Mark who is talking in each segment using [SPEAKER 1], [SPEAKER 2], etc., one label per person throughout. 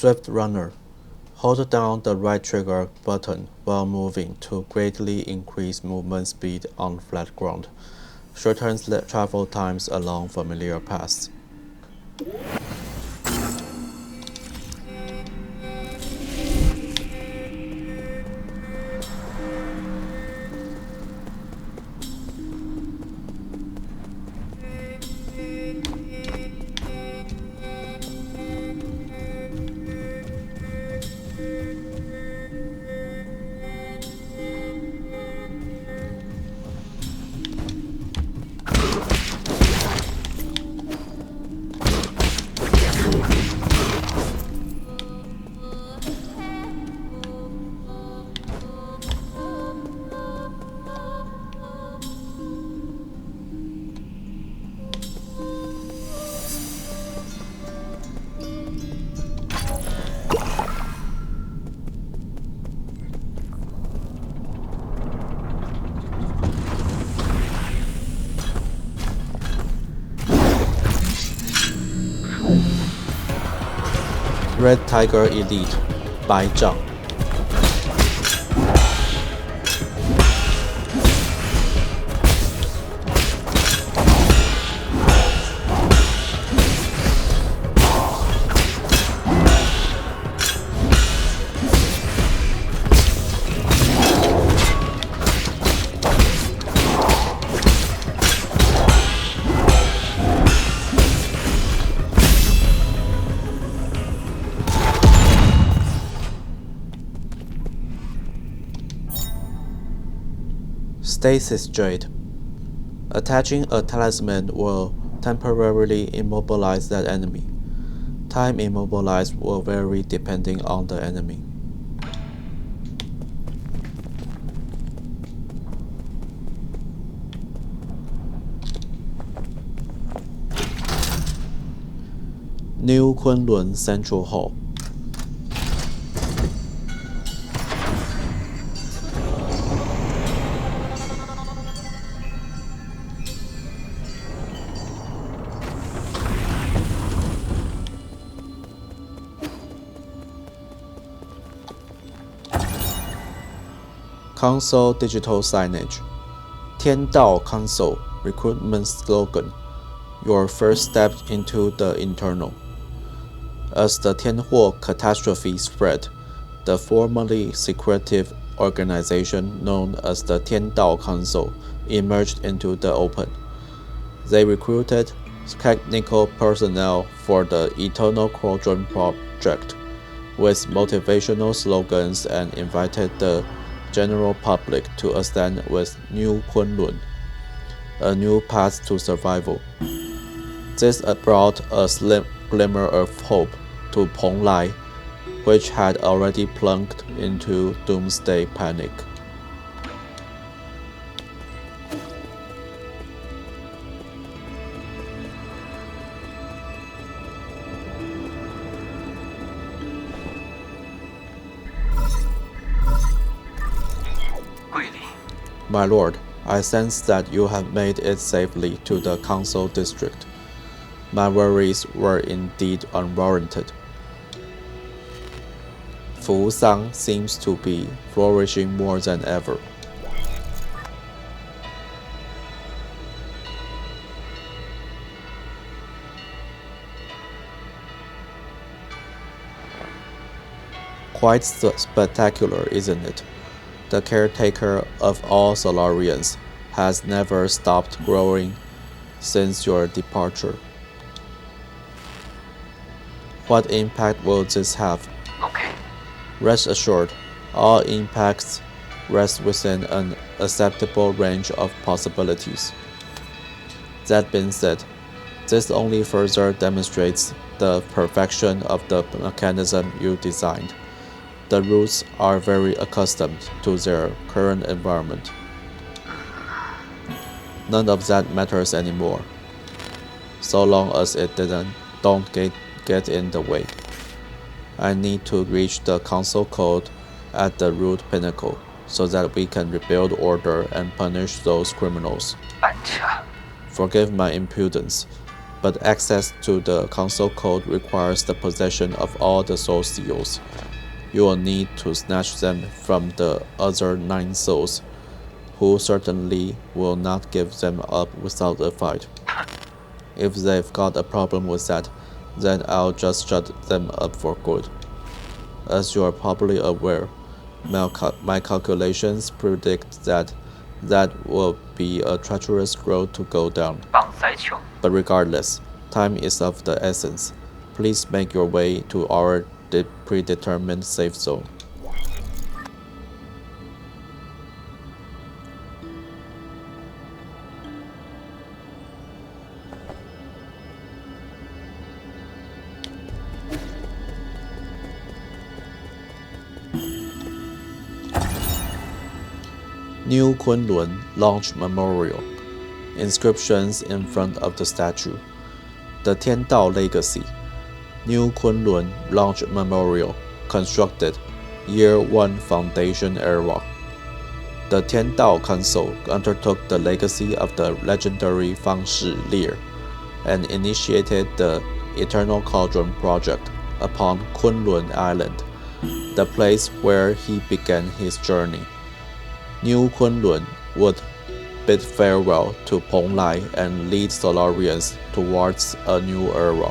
[SPEAKER 1] Swift Runner. Hold down the right trigger button while moving to greatly increase movement speed on flat ground. Shortens travel times along familiar paths. Red Tiger Elite 白杖 Stasis Jade. Attaching a talisman will temporarily immobilize that enemy. Time immobilized will vary depending on the enemy. New Kunlun Central Hall. Console digital signage. 天道 Console recruitment slogan. Your first step into the internal. As the Tianhuo catastrophe spread, the formerly secretive organization known as the Tiandao Council emerged into the open. They recruited technical personnel for the Eternal Quadrant project with motivational slogans and invited the general public to ascend with New Kunlun, a new path to survival. This brought a slim glimmer of hope to Penglai, which had already plunged into doomsday panic. My lord, I sense that you have made it safely to the council district. My worries were indeed unwarranted. Fusang seems to be flourishing more than ever. Quite spectacular, isn't it? The caretaker of all Solarians has never stopped growing since your departure. What impact will this have?
[SPEAKER 2] Okay.
[SPEAKER 1] Rest assured, all impacts rest within an acceptable range of possibilities. That being said, this only further demonstrates the perfection of the mechanism you designed. The roots are very accustomed to their current environment. None of that matters anymore, so long as it don't get in the way. I need to reach the council code at the root pinnacle so that we can rebuild order and punish those criminals. Forgive my impudence, but access to the console code requires the possession of all the soul seals. You will need to snatch them from the other 9 souls, who certainly will not give them up without a fight. If they've got a problem with that, then I'll just shut them up for good. As you are probably aware, my calculations predict that will be a treacherous road to go down. But regardless, time is of the essence. Please make your way to our predetermined safe zone. New Kunlun Launch Memorial. Inscriptions in front of the statue. The Tiandao Legacy. New Kunlun Launch Memorial. Constructed. Year 1 Foundation Era. The Tiandao Council undertook the legacy of the legendary Fang Shi Lear and initiated the Eternal Cauldron Project upon Kunlun Island, the place where he began his journey. New Kunlun would bid farewell to Ponglai and lead Solarians towards a new era.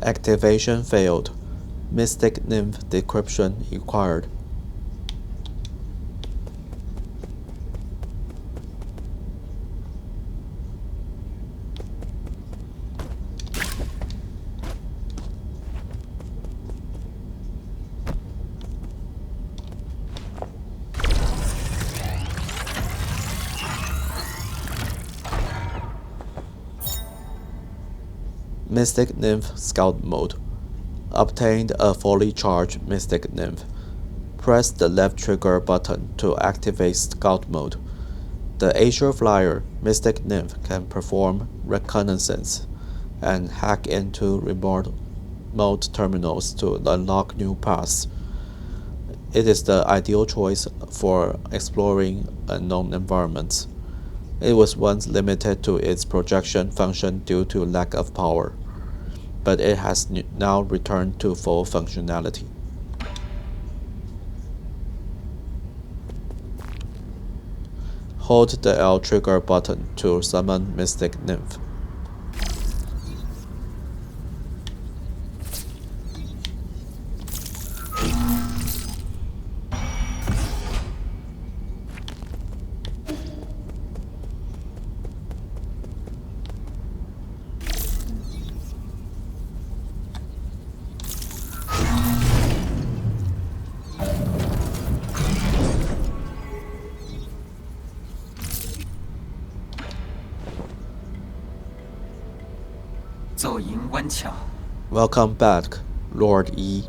[SPEAKER 1] Activation failed. Mystic Nymph decryption required. Mystic Nymph Scout Mode. Obtained a fully charged Mystic Nymph. Press the left trigger button to activate Scout Mode. The Asia Flyer Mystic Nymph can perform reconnaissance and hack into remote terminals to unlock new paths. It is the ideal choice for exploring unknown environments. It was once limited to its projection function due to lack of power, but it has now returned to full functionality. Hold the L trigger button to summon Mystic Nymph. Welcome back, Lord Yi.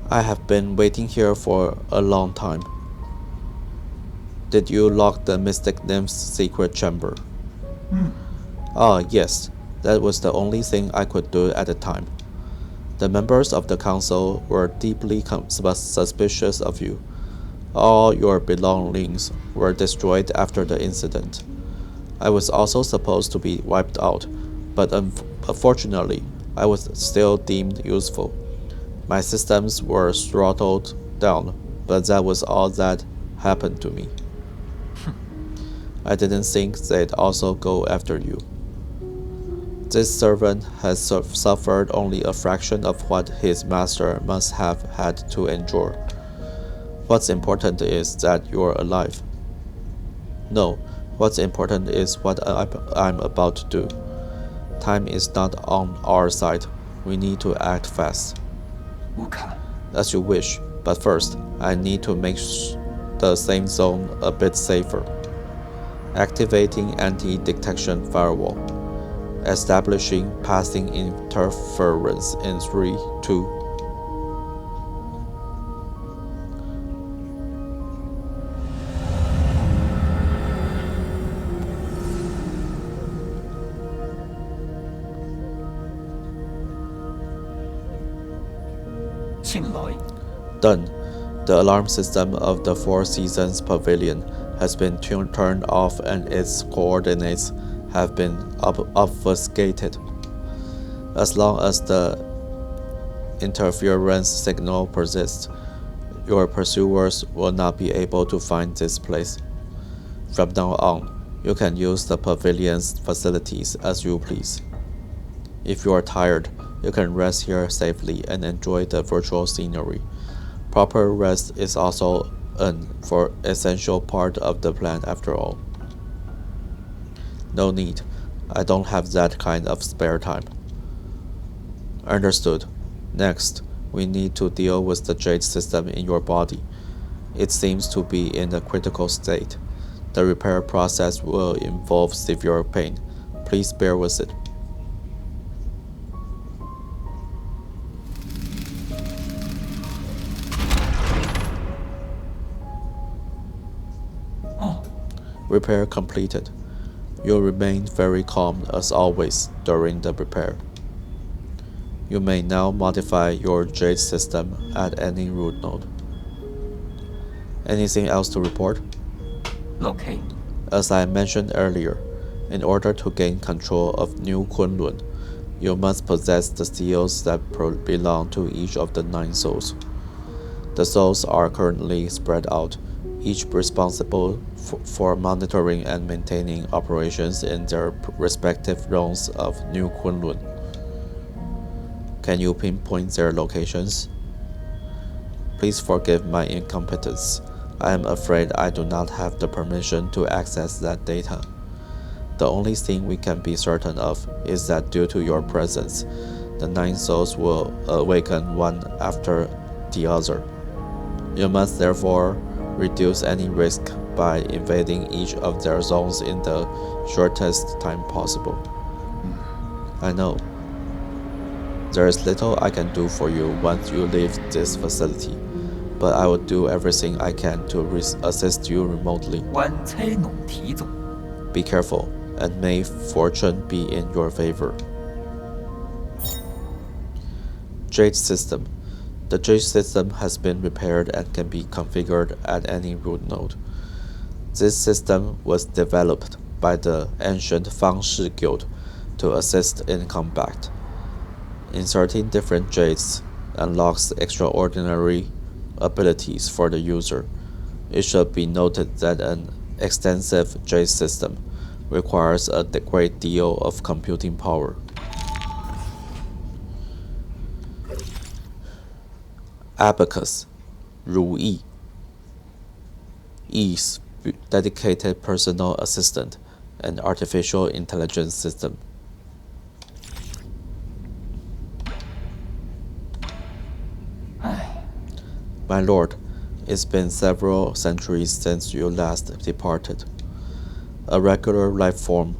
[SPEAKER 1] I have been waiting here for a long time. Did you lock the Mystic Nymph's secret chamber? Ah, yes. That was the only thing I could do at the time. The members of the council were deeply suspicious of you. All your belongings were destroyed after the incident. I was also supposed to be wiped out, but unfortunately, I was still deemed useful. My systems were throttled down, but that was all that happened to me. I didn't think they'd also go after you. This servant has suffered only a fraction of what his master must have had to endure. What's important is that you're alive. No, what's important is what I'm about to do. Time is not on our side. We need to act fast. As you wish, but first, I need to make the same zone a bit safer. Activating anti-detection firewall. Establishing passing interference in 3, 2. Done. The alarm system of the Four Seasons Pavilion has been turned off and its coordinates have been obfuscated. As long as the interference signal persists, your pursuers will not be able to find this place. From now on, you can use the pavilion's facilities as you please. If you are tired, you can rest here safely and enjoy the virtual scenery. Proper rest is also an essential part of the plan after all. No need. I don't have that kind of spare time. Understood. Next, we need to deal with the jade system in your body. It seems to be in a critical state. The repair process will involve severe pain. Please bear with it. Repair completed. You remain very calm as always during the repair. You may now modify your jade system at any root node. Anything else to report?
[SPEAKER 2] Okay.
[SPEAKER 1] As I mentioned earlier, in order to gain control of New Kunlun, you must possess the seals that belong to each of the 9 souls. The souls are currently spread out, each responsible for monitoring and maintaining operations in their respective realms of New Kunlun. Can you pinpoint their locations? Please forgive my incompetence. I am afraid I do not have the permission to access that data. The only thing we can be certain of is that due to your presence, the 9 souls will awaken one after the other. You must therefore reduce any risk by invading each of their zones in the shortest time possible. I know. There is little I can do for you once you leave this facility, but I will do everything I can to assist you remotely. Be careful, and may fortune be in your favor. Jade System. The Jade System has been repaired and can be configured at any root node. This system was developed by the ancient Fangshi Guild to assist in combat. Inserting different jades unlocks extraordinary abilities for the user. It should be noted that an extensive jade system requires a great deal of computing power. Abacus, 如意, E's dedicated personal assistant and artificial intelligence system. My lord, it's been several centuries since you last departed. A regular life form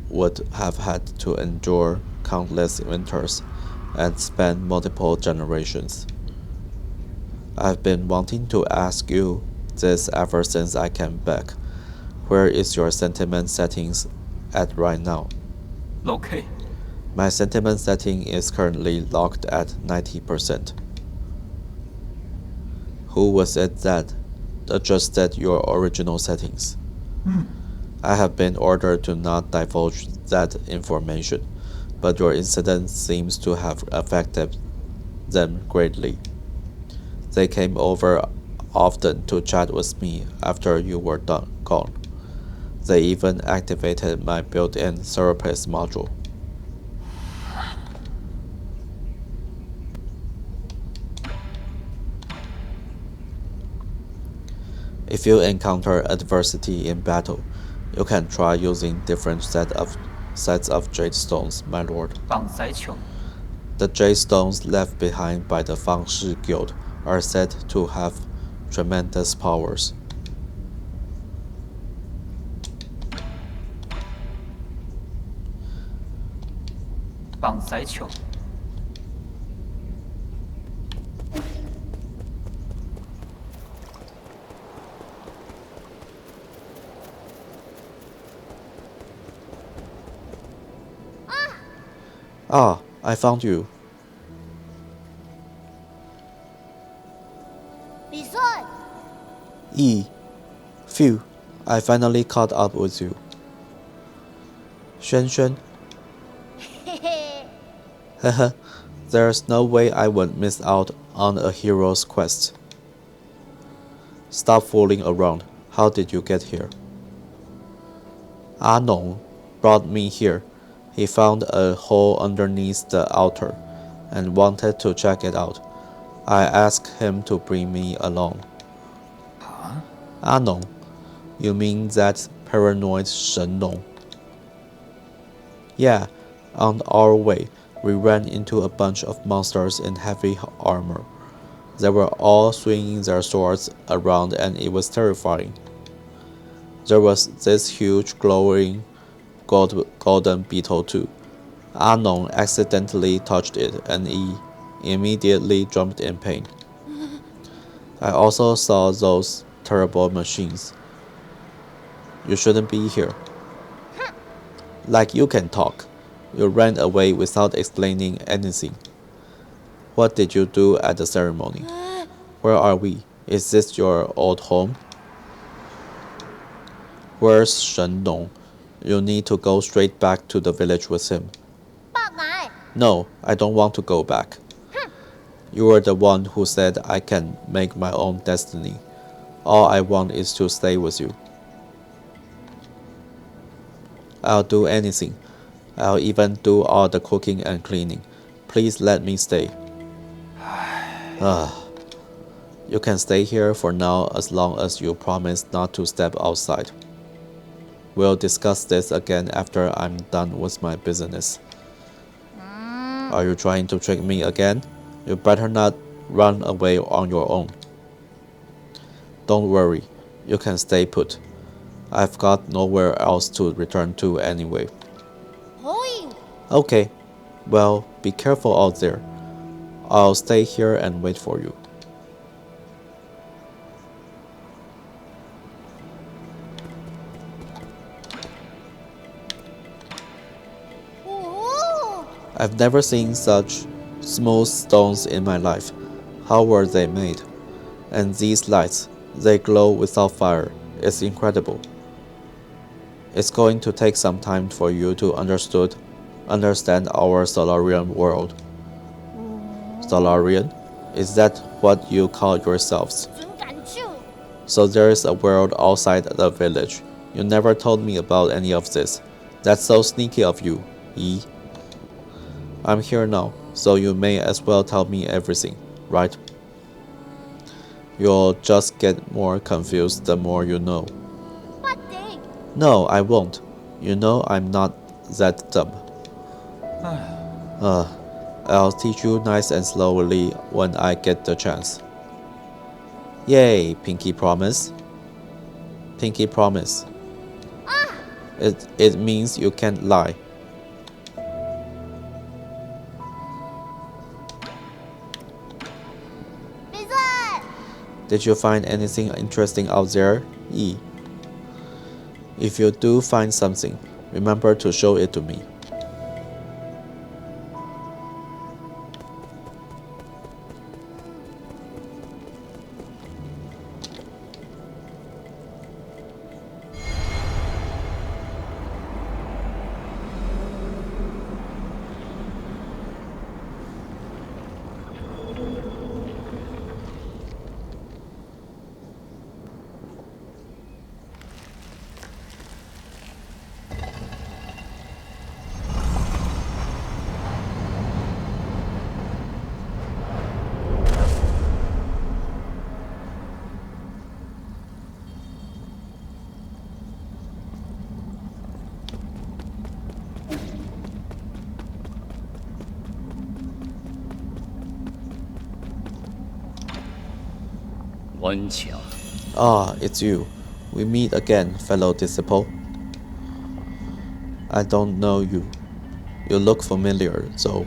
[SPEAKER 1] would have had to endure countless winters and span multiple generations. I've been wanting to ask you this ever since I came back. Where is your sentiment settings at right now?
[SPEAKER 2] Okay.
[SPEAKER 1] My sentiment setting is currently locked at 90%. Who was it that adjusted your original settings? I have been ordered to not divulge that information, but your incident seems to have affected them greatly. They came over often to chat with me after you were gone. They even activated my built-in therapist module. If you encounter adversity in battle, you can try using different set of sets of jade stones, my lord.
[SPEAKER 2] 绑仔球，
[SPEAKER 1] The jade stones left behind by the Fangshi Guild are said to have tremendous powers.
[SPEAKER 2] 绑仔球，
[SPEAKER 1] Ah, I found you.
[SPEAKER 3] 李顺，
[SPEAKER 1] E. Phew, I finally caught up with you. 轩轩,
[SPEAKER 3] 嘿嘿，
[SPEAKER 1] Haha, there's no way I would miss out on a hero's quest. Stop fooling around. How did you get here? Ah Nong brought me here. He found a hole underneath the altar and wanted to check it out. I asked him to bring me along. Ah Nong? You mean that paranoid Shen Nong? Yeah, on our way, we ran into a bunch of monsters in heavy armor. They were all swinging their swords around and it was terrifying. There was this huge glowing golden beetle too. Ah Nong accidentally touched it and he immediately jumped in pain. I also saw those terrible machines. You shouldn't be here. Like you can talk. You ran away without explaining anything. What did you do at the ceremony? Where are we? Is this your old home? Where's Shen Nong? You need to go straight back to the village with him.
[SPEAKER 3] 爸奶，
[SPEAKER 1] No, I don't want to go back. You are the one who said I can make my own destiny. All I want is to stay with you. I'll do anything. I'll even do all the cooking and cleaning. Please let me stay. You can stay here for now as long as you promise not to step outside. We'll discuss this again after I'm done with my business. Are you trying to trick me again? You better not run away on your own. Don't worry, you can stay put. I've got nowhere else to return to anyway.
[SPEAKER 3] 火影，
[SPEAKER 1] Okay, well, be careful out there. I'll stay here and wait for you. I've never seen such smooth stones in my life. How were they made? And these lights, they glow without fire. It's incredible. It's going to take some time for you to understand our Solarian world. Solarian? Is that what you call yourselves?
[SPEAKER 3] 准敢去，
[SPEAKER 1] So there is a world outside the village. You never told me about any of this. That's so sneaky of you, Yi. I'm here now, so you may as well tell me everything, right? You'll just get more confused the more you know.
[SPEAKER 3] 不定，
[SPEAKER 1] No, I won't. You know I'm not that dumb. I'll teach you nice and slowly when I get the chance. Yay, Pinky Promise. Pinky Promise. It means you can't lie. Did you find anything interesting out there, Yi? If you do find something, remember to show it to me.
[SPEAKER 4] 温情。
[SPEAKER 1] Ah, it's you. We meet again, fellow disciple. I don't know you. You look familiar, though.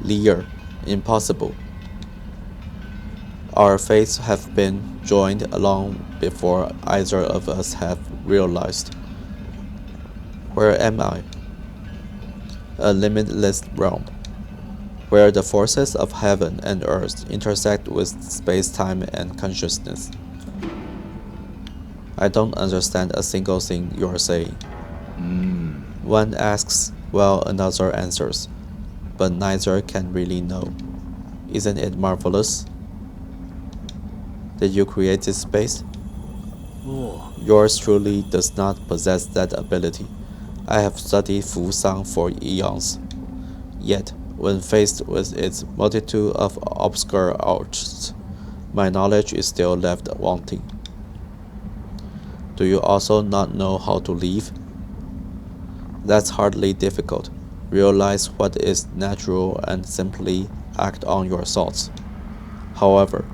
[SPEAKER 1] Lear, impossible. Our fates have been joined long before either of us have realized. Where am I? A limitless realm, where the forces of heaven and earth intersect with space-time and consciousness. I don't understand a single thing you're saying. One asks while another answers, but neither can really know. Isn't it marvelous? Did you create this space? Yours truly does not possess that ability. I have studied Fusang for eons. Yet, when faced with its multitude of obscure arts, my knowledge is still left wanting. Do you also not know how to leave? That's hardly difficult. Realize what is natural and simply act on your thoughts. However,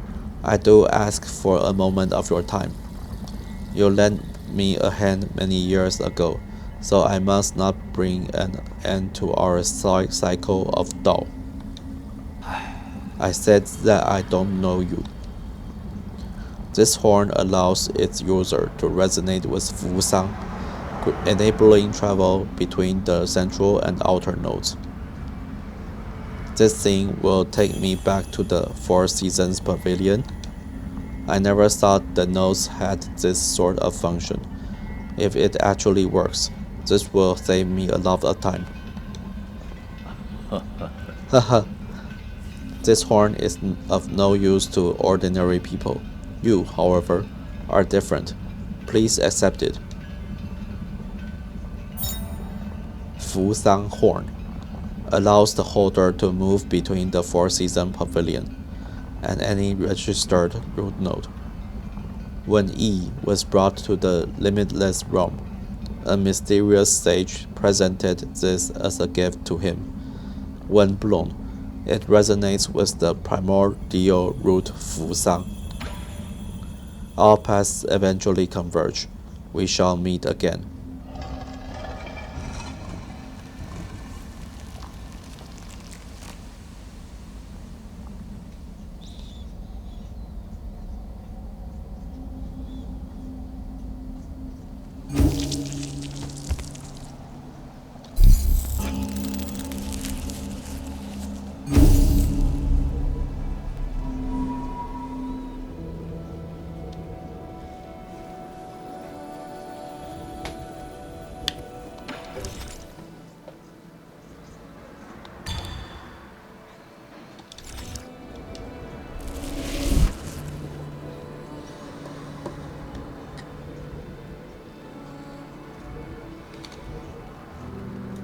[SPEAKER 1] I do ask for a moment of your time. You lent me a hand many years ago, so I must not bring an end to our cycle of Dao. I said that I don't know you. This horn allows its user to resonate with Fusang, enabling travel between the central and outer nodes. This thing will take me back to the Four Seasons Pavilion. I never thought the nodes had this sort of function. If it actually works, this will save me a lot of time. Haha. This horn is of no use to ordinary people. You, however, are different. Please accept it. Fusang Horn allows the holder to move between the Four Seasons Pavilion and any registered root node. When E was brought to the limitless realm, a mysterious sage presented this as a gift to him. When blown, it resonates with the primordial root Fusang. Our paths eventually converge. We shall meet again.